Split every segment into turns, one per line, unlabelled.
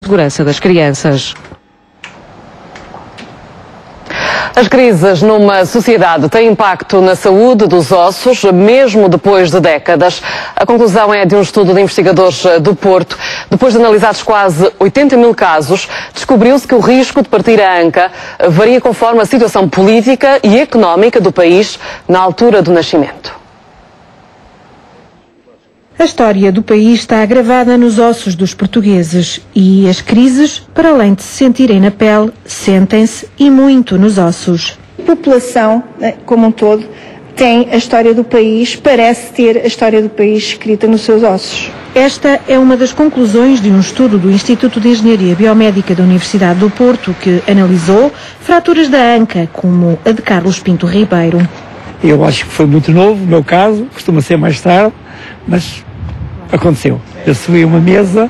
segurança das crianças.
As crises numa sociedade têm impacto na saúde dos ossos, mesmo depois de décadas. A conclusão é de um estudo de investigadores do Porto. Depois de analisados quase 80 mil casos, descobriu-se que o risco de partir a anca varia conforme a situação política e económica do país na altura do nascimento.
A história do país está gravada nos ossos dos portugueses e as crises, para além de se sentirem na pele, sentem-se e muito nos ossos.
A população, como um todo, tem a história do país, parece ter a história do país escrita nos seus ossos.
Esta é uma das conclusões de um estudo do Instituto de Engenharia Biomédica da Universidade do Porto, que analisou fraturas da anca, como a de Carlos Pinto Ribeiro.
Eu acho que foi muito novo, no meu caso, costuma ser mais tarde, mas aconteceu. Eu subi uma mesa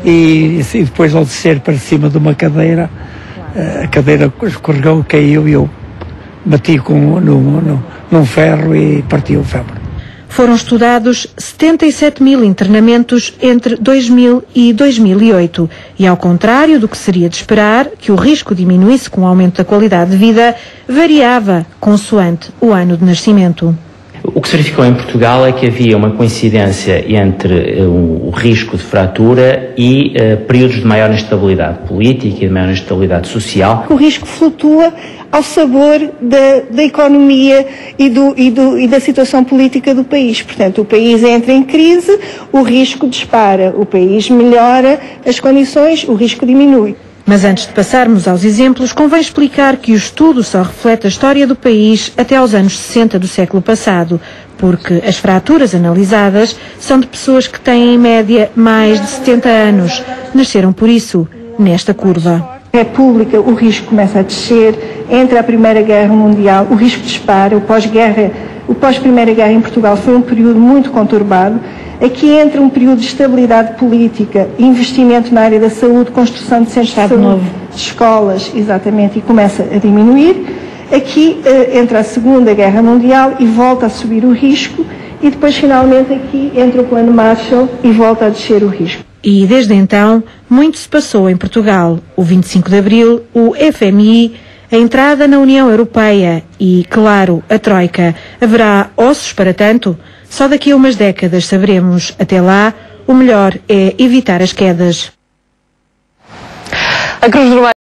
e depois ao descer para cima de uma cadeira, a cadeira escorregou, caiu e eu bati num ferro e parti o fémur.
Foram estudados 77 mil internamentos entre 2000 e 2008 e, ao contrário do que seria de esperar, que o risco diminuísse com o aumento da qualidade de vida, variava consoante o ano de nascimento.
O que se verificou em Portugal é que havia uma coincidência entre o risco de fratura e períodos de maior instabilidade política e de maior instabilidade social.
O risco flutua ao sabor da economia e da situação política do país. Portanto, o país entra em crise, o risco dispara, o país melhora as condições, o risco diminui.
Mas antes de passarmos aos exemplos, convém explicar que o estudo só reflete a história do país até aos anos 60 do século passado, porque as fraturas analisadas são de pessoas que têm em média mais de 70 anos. Nasceram por isso nesta curva.
Na República, o risco começa a descer, entra a Primeira Guerra Mundial, o risco dispara, o pós-Primeira Guerra em Portugal foi um período muito conturbado. Aqui entra um período de estabilidade política, investimento na área da saúde, construção de centros de saúde, de escolas, exatamente, e começa a diminuir. Aqui entra a Segunda Guerra Mundial e volta a subir o risco, e depois finalmente aqui entra o Plano Marshall e volta a descer o risco.
E desde então, muito se passou em Portugal. O 25 de Abril, o FMI, a entrada na União Europeia e, claro, a Troika. Haverá ossos para tanto? Só daqui a umas décadas saberemos. Até lá, o melhor é evitar as quedas.
A Cruz Vermelha